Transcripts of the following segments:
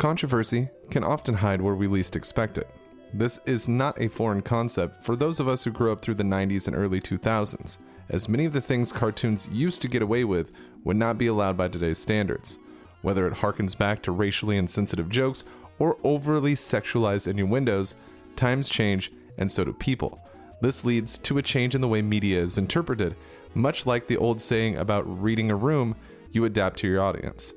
Controversy can often hide where we least expect it. This is not a foreign concept for those of us who grew up through the 90s and early 2000s, as many of the things cartoons used to get away with would not be allowed by today's standards. Whether it harkens back to racially insensitive jokes or overly sexualized innuendos, times change and so do people. This leads to a change in the way media is interpreted, much like the old saying about reading a room, you adapt to your audience.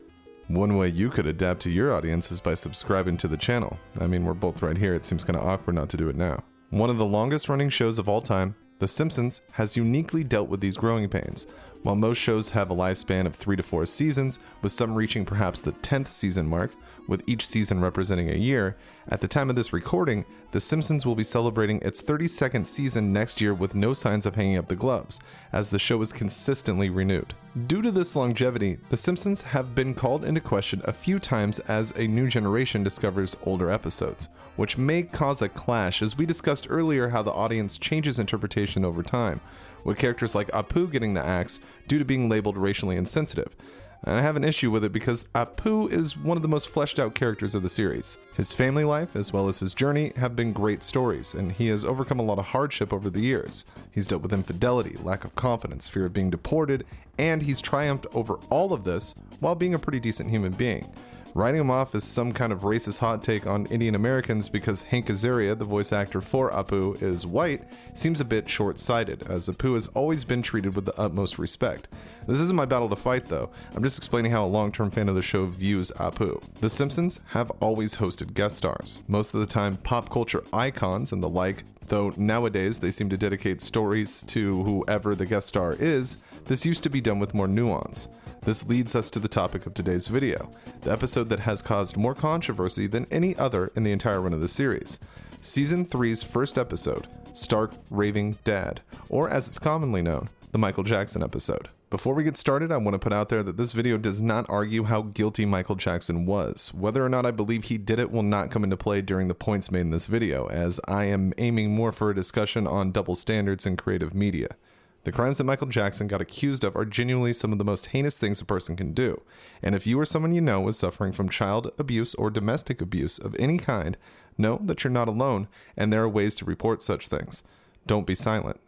One way you could adapt to your audience is by subscribing to the channel. I mean, we're both right here, it seems kind of awkward not to do it now. One of the longest running shows of all time, The Simpsons, has uniquely dealt with these growing pains. While most shows have a lifespan of 3 to 4 seasons, with some reaching perhaps the 10th season mark, with each season representing a year, at the time of this recording, The Simpsons will be celebrating its 32nd season next year with no signs of hanging up the gloves, as the show is consistently renewed. Due to this longevity, The Simpsons have been called into question a few times as a new generation discovers older episodes, which may cause a clash as we discussed earlier how the audience changes interpretation over time, with characters like Apu getting the axe due to being labeled racially insensitive. And I have an issue with it because Apu is one of the most fleshed out characters of the series. His family life, as well as his journey, have been great stories, and he has overcome a lot of hardship over the years. He's dealt with infidelity, lack of confidence, fear of being deported, and he's triumphed over all of this while being a pretty decent human being. Writing him off as some kind of racist hot take on Indian Americans because Hank Azaria, the voice actor for Apu, is white, seems a bit short-sighted, as Apu has always been treated with the utmost respect. This isn't my battle to fight though, I'm just explaining how a long-term fan of the show views Apu. The Simpsons have always hosted guest stars, most of the time pop culture icons and the like, though nowadays they seem to dedicate stories to whoever the guest star is. This used to be done with more nuance. This leads us to the topic of today's video, the episode that has caused more controversy than any other in the entire run of the series. Season 3's first episode, Stark Raving Dad, or as it's commonly known, the Michael Jackson episode. Before we get started, I want to put out there that this video does not argue how guilty Michael Jackson was. Whether or not I believe he did it will not come into play during the points made in this video, as I am aiming more for a discussion on double standards in creative media. The crimes that Michael Jackson got accused of are genuinely some of the most heinous things a person can do, and if you or someone you know is suffering from child abuse or domestic abuse of any kind, know that you're not alone, and there are ways to report such things. Don't be silent.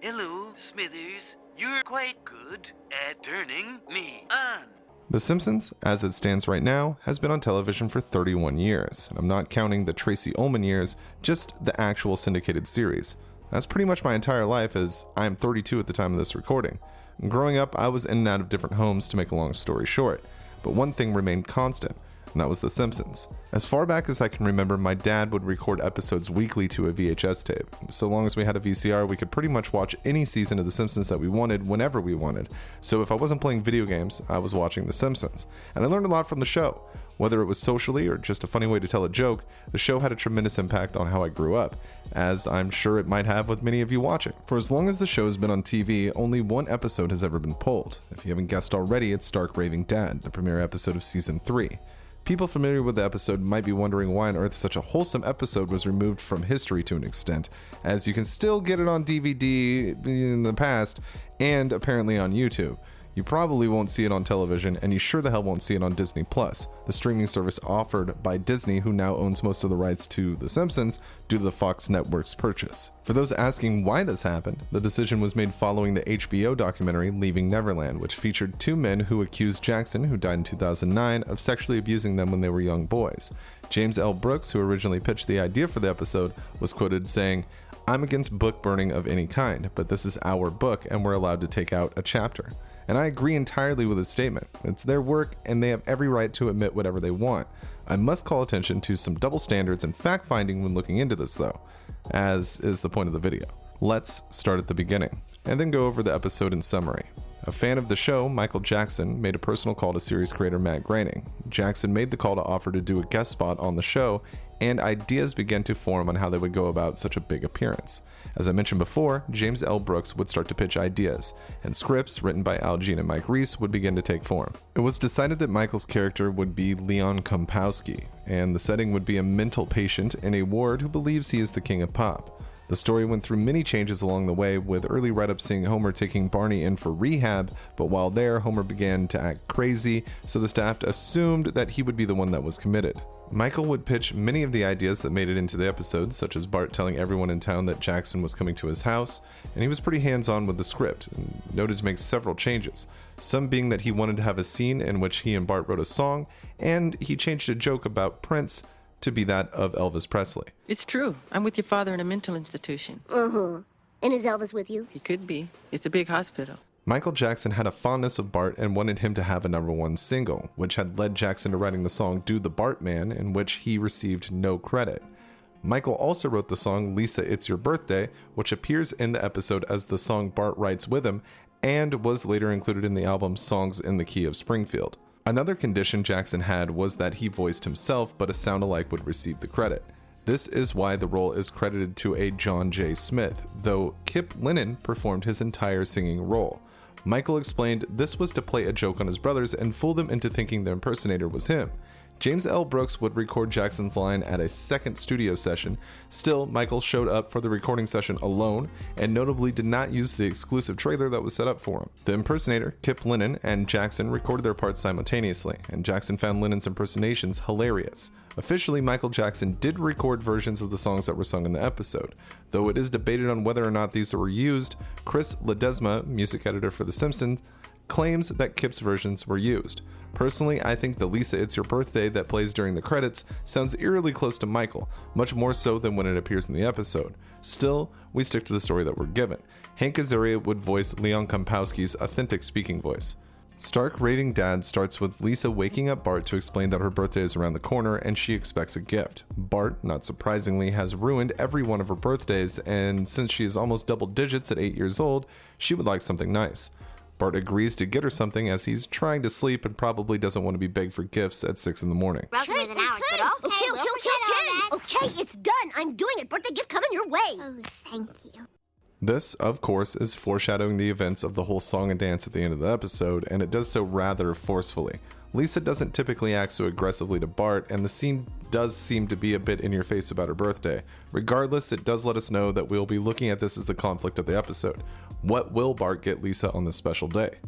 Hello, Smithers. You're quite good at turning me on. The Simpsons, as it stands right now, has been on television for 31 years, and I'm not counting the Tracy Ullman years, just the actual syndicated series. That's pretty much my entire life, as I am 32 at the time of this recording. Growing up, I was in and out of different homes, to make a long story short, but one thing remained constant, and that was The Simpsons. As far back as I can remember, my dad would record episodes weekly to a VHS tape. So long as we had a VCR, we could pretty much watch any season of The Simpsons that we wanted, whenever we wanted. So if I wasn't playing video games, I was watching The Simpsons. And I learned a lot from the show. Whether it was socially or just a funny way to tell a joke, the show had a tremendous impact on how I grew up, as I'm sure it might have with many of you watching. For as long as the show has been on TV, only one episode has ever been pulled. If you haven't guessed already, it's Stark Raving Dad, the premiere episode of Season 3. People familiar with the episode might be wondering why on earth such a wholesome episode was removed from history to an extent, as you can still get it on DVD in the past, and apparently on YouTube. You probably won't see it on television, and you sure the hell won't see it on Disney+, the streaming service offered by Disney, who now owns most of the rights to The Simpsons due to the Fox network's purchase. For those asking why this happened, the decision was made following the HBO documentary Leaving Neverland, which featured 2 men who accused Jackson, who died in 2009, of sexually abusing them when they were young boys. James L. Brooks, who originally pitched the idea for the episode, was quoted saying, "I'm against book burning of any kind, but this is our book and we're allowed to take out a chapter." And I agree entirely with his statement. It's their work and they have every right to admit whatever they want. I must call attention to some double standards and fact-finding when looking into this though, as is the point of the video. Let's start at the beginning, and then go over the episode in summary. A fan of the show, Michael Jackson, made a personal call to series creator Matt Groening. Jackson made the call to offer to do a guest spot on the show, and ideas began to form on how they would go about such a big appearance. As I mentioned before, James L. Brooks would start to pitch ideas, and scripts written by Al Jean and Mike Reiss would begin to take form. It was decided that Michael's character would be Leon Kompowski, and the setting would be a mental patient in a ward who believes he is the king of pop. The The story went through many changes along the way, with early write-ups seeing Homer taking Barney in for rehab, but while there, Homer began to act crazy, so the staff assumed that he would be the one that was committed. Michael would pitch many of the ideas that made it into the episodes, such as Bart telling everyone in town that Jackson was coming to his house, and he was pretty hands-on with the script, and noted to make several changes, some being that he wanted to have a scene in which he and Bart wrote a song, and he changed a joke about Prince to be that of Elvis Presley. It's true. I'm with your father in a mental institution. And is Elvis with you? He could be. It's a big hospital. Michael Jackson had a fondness of Bart and wanted him to have a #1 single, which had led Jackson to writing the song Do the Bartman, in which he received no credit. Michael also wrote the song Lisa, It's Your Birthday, which appears in the episode as the song Bart writes with him, and was later included in the album Songs in the Key of Springfield. Another condition Jackson had was that he voiced himself, but a sound-alike would receive the credit. This is why the role is credited to a John J. Smith, though Kip Lennon performed his entire singing role. Michael explained this was to play a joke on his brothers and fool them into thinking the impersonator was him. James L. Brooks would record Jackson's line at a second studio session. Still, Michael showed up for the recording session alone, and notably did not use the exclusive trailer that was set up for him. The impersonator, Kip Lennon, and Jackson recorded their parts simultaneously, and Jackson found Lennon's impersonations hilarious. Officially, Michael Jackson did record versions of the songs that were sung in the episode. Though it is debated on whether or not these were used, Chris Ledesma, music editor for The Simpsons, claims that Kip's versions were used. Personally, I think the Lisa, It's Your Birthday that plays during the credits sounds eerily close to Michael, much more so than when it appears in the episode. Still, we stick to the story that we're given. Hank Azaria would voice Leon Kompowski's authentic speaking voice. Stark Raving Dad starts with Lisa waking up Bart to explain that her birthday is around the corner and she expects a gift. Bart, not surprisingly, has ruined every one of her birthdays, and since she is almost double digits at 8 years old, she would like something nice. Bart agrees to get her something as he's trying to sleep and probably doesn't want to be begged for gifts at 6 in the morning. Okay, it's done. I'm doing it. Birthday gift coming your way. Oh, thank you. This, of course, is foreshadowing the events of the whole song and dance at the end of the episode, and it does so rather forcefully. Lisa doesn't typically act so aggressively to Bart, and the scene does seem to be a bit in your face about her birthday. Regardless, it does let us know that we'll be looking at this as the conflict of the episode. What will Bart get Lisa on this special day?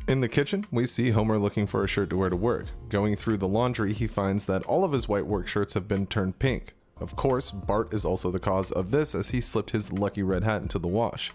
In the kitchen, we see Homer looking for a shirt to wear to work. Going through the laundry, he finds that all of his white work shirts have been turned pink. Of course, Bart is also the cause of this as he slipped his lucky red hat into the wash.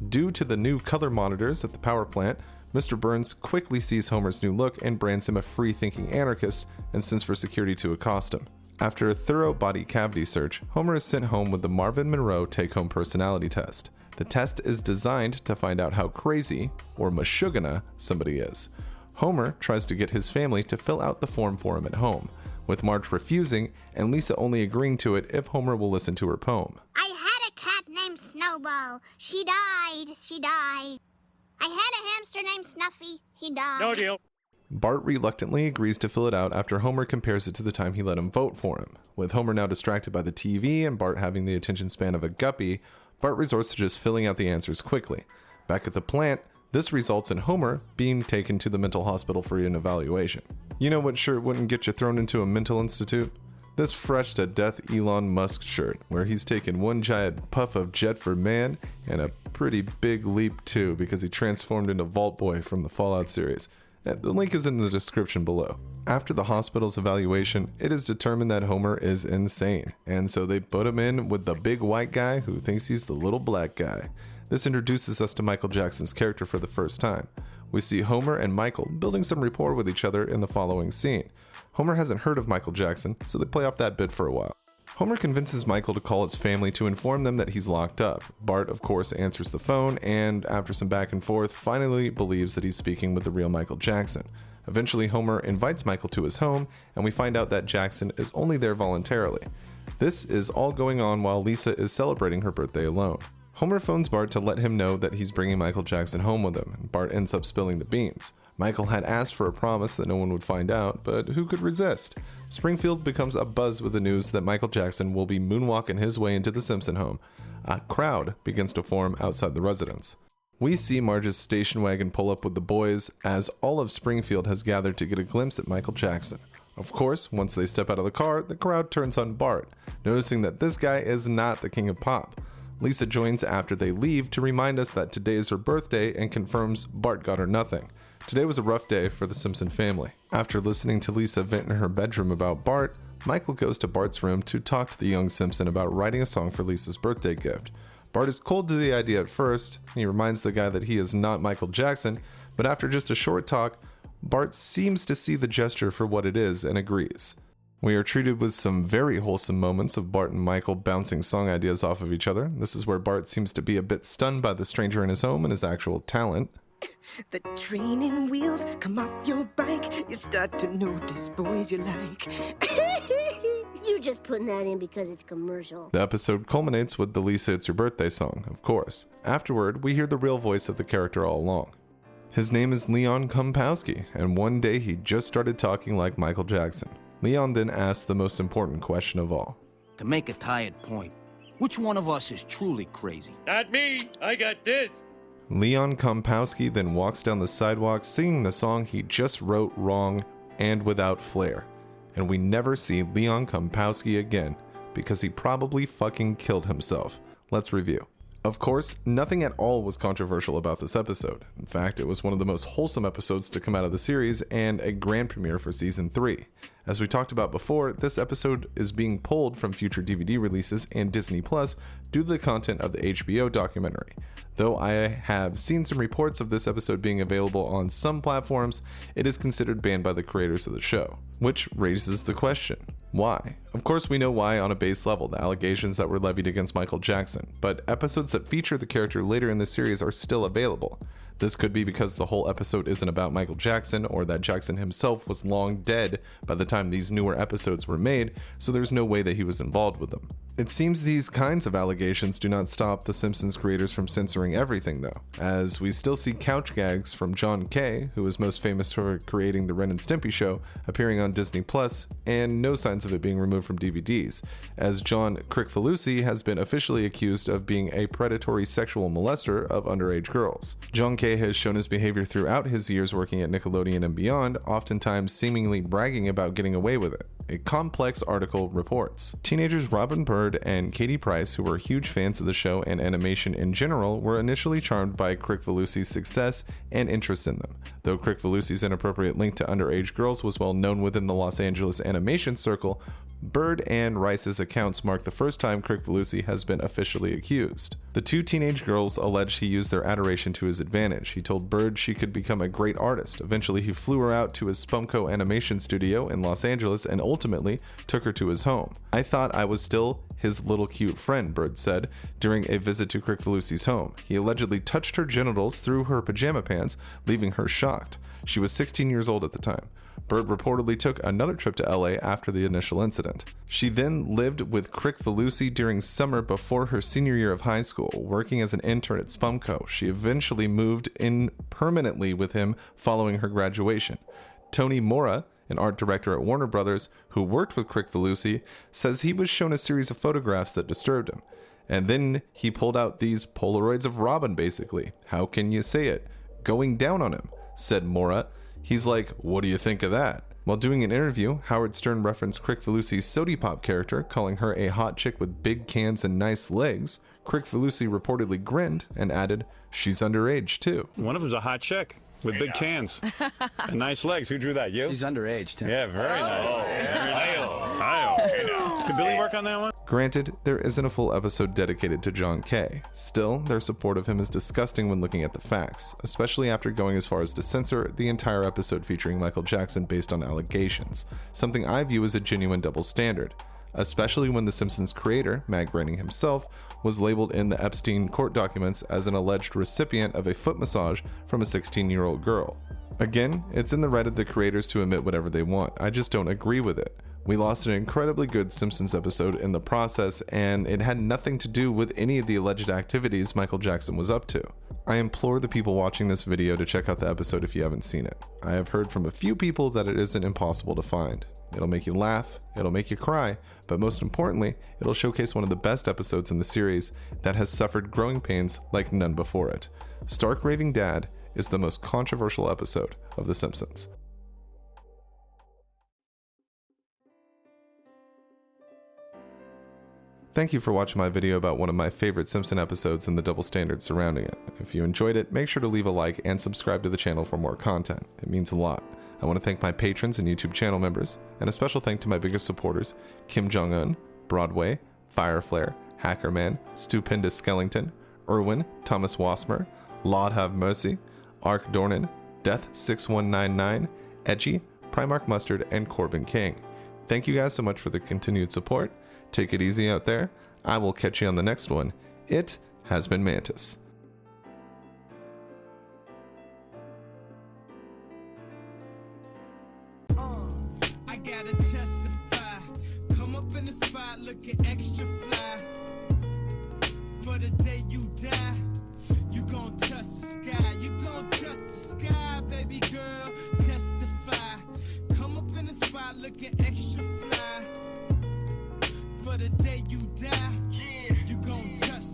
Due to the new color monitors at the power plant, Mr. Burns quickly sees Homer's new look and brands him a free-thinking anarchist and sends for security to accost him. After a thorough body cavity search, Homer is sent home with the Marvin Monroe take-home personality test. The test is designed to find out how crazy, or mashugana, somebody is. Homer tries to get his family to fill out the form for him at home, with Marge refusing and Lisa only agreeing to it if Homer will listen to her poem. I had a cat named Snowball. She died. I had a hamster named Snuffy. He died. No deal. Bart reluctantly agrees to fill it out after Homer compares it to the time he let him vote for him. With Homer now distracted by the TV and Bart having the attention span of a guppy, Bart resorts to just filling out the answers quickly. Back at the plant, this results in Homer being taken to the mental hospital for an evaluation. You know what shirt wouldn't get you thrown into a mental institute? This fresh to death Elon Musk shirt, where he's taken one giant puff of jet for man and a pretty big leap too because he transformed into Vault Boy from the Fallout series. The link is in the description below. After the hospital's evaluation, it is determined that Homer is insane, and so they put him in with the big white guy who thinks he's the little black guy. This introduces us to Michael Jackson's character for the first time. We see Homer and Michael building some rapport with each other in the following scene. Homer hasn't heard of Michael Jackson, so they play off that bit for a while. Homer convinces Michael to call his family to inform them that he's locked up. Bart, of course, answers the phone and, after some back and forth, finally believes that he's speaking with the real Michael Jackson. Eventually, Homer invites Michael to his home, and we find out that Jackson is only there voluntarily. This is all going on while Lisa is celebrating her birthday alone. Homer phones Bart to let him know that he's bringing Michael Jackson home with him, and Bart ends up spilling the beans. Michael had asked for a promise that no one would find out, but who could resist? Springfield becomes abuzz with the news that Michael Jackson will be moonwalking his way into the Simpson home. A crowd begins to form outside the residence. We see Marge's station wagon pull up with the boys as all of Springfield has gathered to get a glimpse at Michael Jackson. Of course, once they step out of the car, the crowd turns on Bart, noticing that this guy is not the king of pop. Lisa joins after they leave to remind us that today is her birthday and confirms Bart got her nothing. Today was a rough day for the Simpson family. After listening to Lisa vent in her bedroom about Bart, Michael goes to Bart's room to talk to the young Simpson about writing a song for Lisa's birthday gift. Bart is cold to the idea at first. He reminds the guy that he is not Michael Jackson, but after just a short talk, Bart seems to see the gesture for what it is and agrees. We are treated with some very wholesome moments of Bart and Michael bouncing song ideas off of each other. This is where Bart seems to be a bit stunned by the stranger in his home and his actual talent. The training wheels come off your bike. You start to notice boys you like. You're just putting that in because it's commercial. The episode culminates with the Lisa It's Your Birthday song, of course. Afterward, we hear the real voice of the character all along. His name is Leon Kompowski, and one day he just started talking like Michael Jackson. Leon then asks the most important question of all. To make a tired point, which one of us is truly crazy? Not me. I got this. Leon Kompowski then walks down the sidewalk singing the song he just wrote wrong and without flair. And we never see Leon Kompowski again because he probably fucking killed himself. Let's review. Of course, nothing at all was controversial about this episode. In fact, it was one of the most wholesome episodes to come out of the series and a grand premiere for season 3. As we talked about before, this episode is being pulled from future DVD releases and Disney Plus due to the content of the HBO documentary. Though I have seen some reports of this episode being available on some platforms, it is considered banned by the creators of the show. Which raises the question, why? Of course we know why on a base level, the allegations that were levied against Michael Jackson, but episodes that feature the character later in the series are still available. This could be because the whole episode isn't about Michael Jackson, or that Jackson himself was long dead by the time these newer episodes were made, so there's no way that he was involved with them. It seems these kinds of allegations do not stop the Simpsons creators from censoring everything though, as we still see couch gags from John K., who is most famous for creating the Ren and Stimpy show, appearing on Disney Plus, and no signs of it being removed from DVDs, as John Kricfalusi has been officially accused of being a predatory sexual molester of underage girls. John K. has shown his behavior throughout his years working at Nickelodeon and beyond, oftentimes seemingly bragging about getting away with it. A complex article reports. Teenagers Robin Bird and Katie Price, who were huge fans of the show and animation in general, were initially charmed by Kricfalusi's success and interest in them. Though Kricfalusi's inappropriate link to underage girls was well known within the Los Angeles animation circle, Bird and Rice's accounts mark the first time Kricfalusi has been officially accused. The two teenage girls alleged he used their adoration to his advantage. He told Bird she could become a great artist. Eventually, he flew her out to his Spumco animation studio in Los Angeles and ultimately took her to his home. I thought I was still his little cute friend, Bird said during a visit to Kricfalusi's home. He allegedly touched her genitals through her pajama pants, leaving her shocked. She was 16 years old at the time. Bird reportedly took another trip to LA after the initial incident. She then lived with Kricfalusi during summer before her senior year of high school, working as an intern at Spumco. She eventually moved in permanently with him following her graduation. Tony Mora, an art director at Warner Brothers who worked with Kricfalusi, says he was shown a series of photographs that disturbed him. And then he pulled out these Polaroids of Robin, basically. How can you say it? Going down on him, said Mora. He's like, what do you think of that? While doing an interview, Howard Stern referenced Kricfalusi's Sody Pop character, calling her a hot chick with big cans and nice legs. Kricfalusi reportedly grinned and added, she's underage too. One of them's a hot chick with big cans and nice legs. Who drew that? You? She's underage, too. Yeah, very nice. Did Billy work on that one? Granted, there isn't a full episode dedicated to John K. Still, their support of him is disgusting when looking at the facts, especially after going as far as to censor the entire episode featuring Michael Jackson based on allegations, something I view as a genuine double standard, especially when The Simpsons creator, Matt Groening himself, was labeled in the Epstein court documents as an alleged recipient of a foot massage from a 16-year-old girl. Again, it's in the right of the creators to admit whatever they want. I just don't agree with it. We lost an incredibly good Simpsons episode in the process, and it had nothing to do with any of the alleged activities Michael Jackson was up to. I implore the people watching this video to check out the episode if you haven't seen it. I have heard from a few people that it isn't impossible to find. It'll make you laugh, it'll make you cry, but most importantly, it'll showcase one of the best episodes in the series that has suffered growing pains like none before it. Stark Raving Dad is the most controversial episode of The Simpsons. Thank you for watching my video about one of my favorite Simpson episodes and the double standards surrounding it. If you enjoyed it, make sure to leave a like and subscribe to the channel for more content. It means a lot. I want to thank my patrons and YouTube channel members, and a special thank to my biggest supporters, Kim Jong-un, Broadway, Fireflare, Hackerman, Stupendous Skellington, Irwin, Thomas Wasmer, Laud Have Mercy, Ark Dornan, Death6199, Edgy, Primark Mustard, and Corbin King. Thank you guys so much for the continued support. Take it easy out there. I will catch you on the next one. It has been Mantis. I gotta testify. Come up in the spot looking extra fly. For the day you die, you gon' touch the sky. You gon' touch the sky, baby girl. Testify. Come up in the spot looking extra fly. For the day you die, you gon' touch